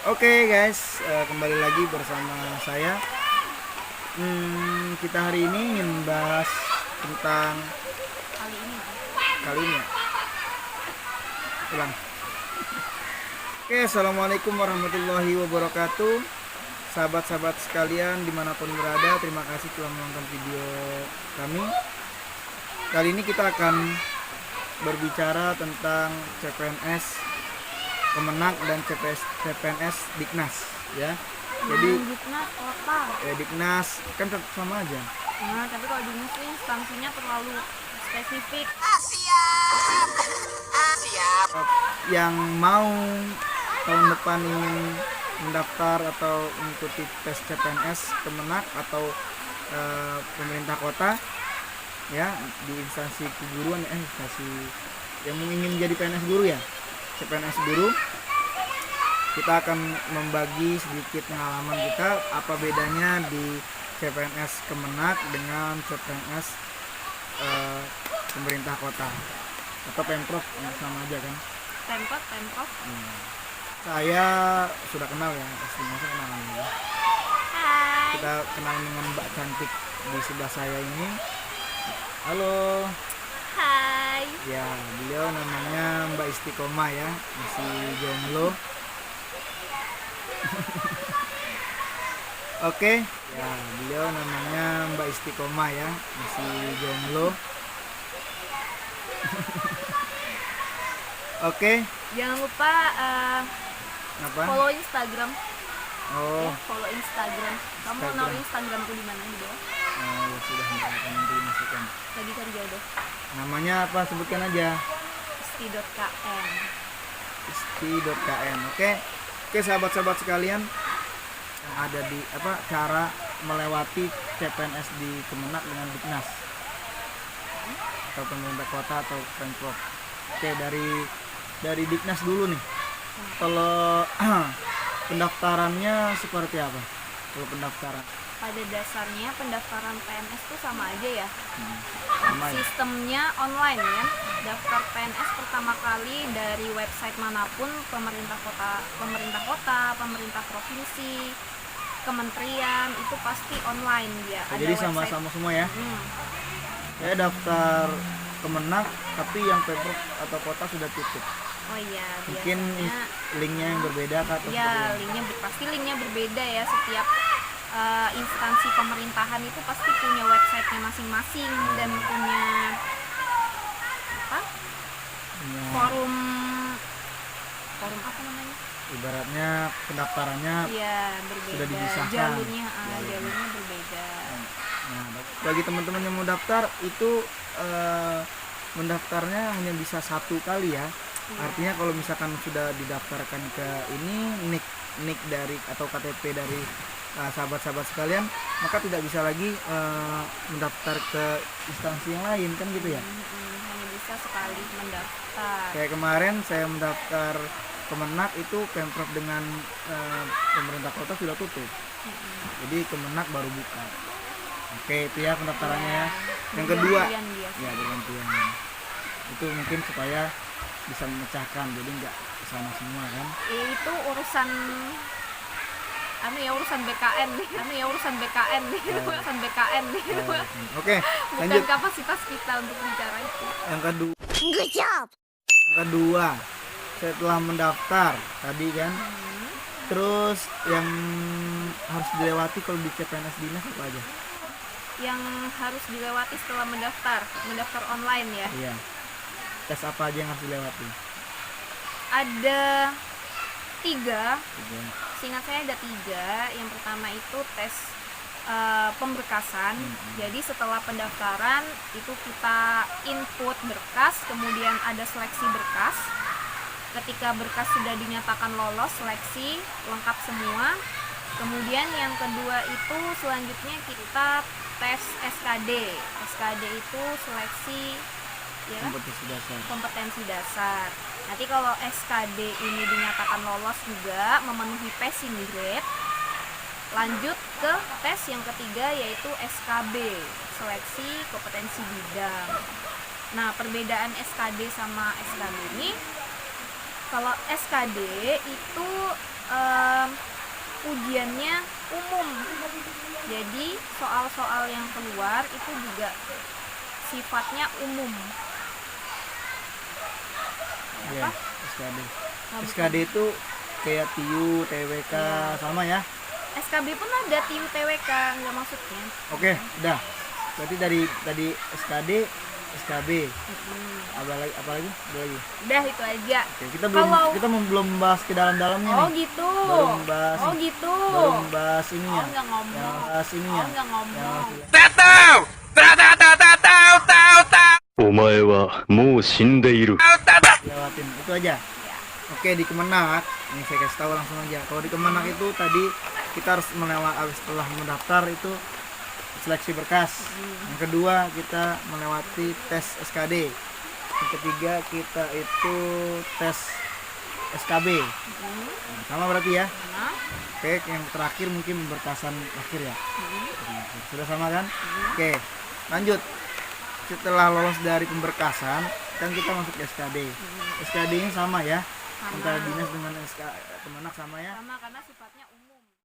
Oke guys, kembali lagi bersama saya. Kita hari ini ingin bahas tentang kali ini ya. Ulang. Oke, assalamualaikum warahmatullahi wabarakatuh. Sahabat-sahabat sekalian dimanapun berada, terima kasih telah menonton video kami. Kali ini kita akan berbicara tentang CPNS Kemenak dan CPNS Diknas ya. Jadi Diknas apa? Diknas kan tetap sama aja. Nah, tapi kalau Diknas itu instansinya terlalu spesifik. Yang mau tahun depan ingin mendaftar atau mengikuti tes CPNS Kemenak atau pemerintah kota ya di instansi keguruan instansi yang ingin menjadi PNS guru ya, CPNS guru, kita akan membagi sedikit pengalaman kita apa bedanya di CPNS Kemenak dengan CPNS pemerintah kota atau Pemprov, sama aja kan. Pemprov. Saya sudah kenal ya, pastinya saya kenal ya. Hai. Kita kenal dengan Mbak cantik di sebelah saya ini. Halo. Hai. Ya, beliau namanya Mbak Istiqomah ya, masih jomblo. Oke, ya beliau namanya Mbak Istiqomah ya, masih jomblo. Oke, Jangan lupa apa? follow Instagram. Oh, Ya, follow Instagram. Kamu Instagram. naruh Instagramku di mana di bawah? ya sudah nanti dimasukkan. Lagi kan jodoh. Namanya apa? Sebutkan aja. Isti.kn. Isti.kn. Oke, sahabat-sahabat sekalian yang ada di cara melewati CPNS di Kemenak dengan Diknas atau pemerintah kota atau Pemprov. Oke, dari Diknas dulu nih. Kalau pendaftarannya seperti apa? Kalau pendaftaran Pada dasarnya pendaftaran PNS itu sama aja ya. sama ya? Sistemnya online ya. Daftar PNS pertama kali dari website manapun, pemerintah kota, pemerintah provinsi, kementerian, itu pasti online dia. Ada Jadi website. sama-sama semua ya. Saya daftar Kemenak tapi yang Pemprov atau kota sudah tutup. Oh iya, Mungkin biasanya linknya yang berbeda kah atau seperti ya apa? pasti linknya berbeda ya. Setiap instansi pemerintahan itu pasti punya websitenya masing-masing dan punya apa? Ya, Forum apa namanya? ibaratnya pendaftarannya Iya, berbeda. sudah dipisahkan. Jalurnya Jalurnya. berbeda. Nah, bagi teman-teman yang mau daftar itu mendaftarnya hanya bisa satu kali ya. Iya. Artinya kalau misalkan sudah didaftarkan ke ini nik dari atau KTP dari sahabat-sahabat sekalian, maka tidak bisa lagi mendaftar ke instansi yang lain kan gitu ya. Hanya bisa sekali mendaftar. Kayak kemarin saya mendaftar Kemenak itu Pemprov dengan pemerintah kota sudah tutup. Jadi Kemenak baru buka. Oke, itu ya pendaftarannya ya. Yang kedua, Bergantian dia. ya bergantian. Itu mungkin supaya bisa memecahkan, jadi nggak sama semua kan. Itu urusan urusan BKN nih. Urusan BKN nih. Urusan BKN nih. Oke, Bukan lanjut. kapasitas kita untuk bicara itu. Yang kedua, Good job. setelah mendaftar tadi kan, terus yang harus dilewati kalau di CPNS Dinas apa aja? Yang harus dilewati setelah mendaftar online ya. Iya. Tes apa aja yang harus dilewati? Ada 3. Tiga. Seingat saya ada 3. Yang pertama itu tes pemberkasan. Jadi setelah pendaftaran itu kita input berkas, kemudian ada seleksi berkas. Ketika berkas sudah dinyatakan lolos seleksi lengkap semua, kemudian yang kedua itu selanjutnya kita tes SKD. SKD itu seleksi ya, kompetensi dasar. Nanti kalau SKD ini dinyatakan lolos juga memenuhi passing grade, lanjut ke tes yang ketiga yaitu SKB, seleksi kompetensi bidang. Nah, perbedaan SKD sama SKB ini, kalau SKD itu ujiannya umum. Jadi soal-soal yang keluar itu juga sifatnya umum. Iya, SKD. Nah, SKD itu kayak TIU, TWK sama ya. SKB pun ada TIU TWK, nggak maksudnya. Oke, udah. Berarti dari tadi SKD, SKB. Apa lagi? Apa lagi? Ada lagi. Udah itu aja. Oke, kita belum bahas ke dalam-dalamnya Oh nih. gitu. Baru membahas. Oh gitu. Baru membahas ininya. Oh nggak ngomong. Yang bahas ininya. Oh nggak ngomong. Yang お前はもう死んでいる。 lewatin itu aja. Ya. Oke, di Kemenak, ini saya kasih tahu langsung aja. Kalau di Kemenak itu tadi kita harus melewati setelah mendaftar itu seleksi berkas. Yang kedua kita melewati tes SKD. Yang ketiga kita itu tes SKB. Nah, sama berarti ya. Nah, Oke, yang terakhir mungkin berkasan akhir ya. Sudah sama kan? Oke, lanjut. Setelah lolos dari pemberkasan, kan kita masuk ke SKD. SKD-nya sama ya. Antara dinas dengan SK Kemenak sama ya. sama karena sifatnya umum.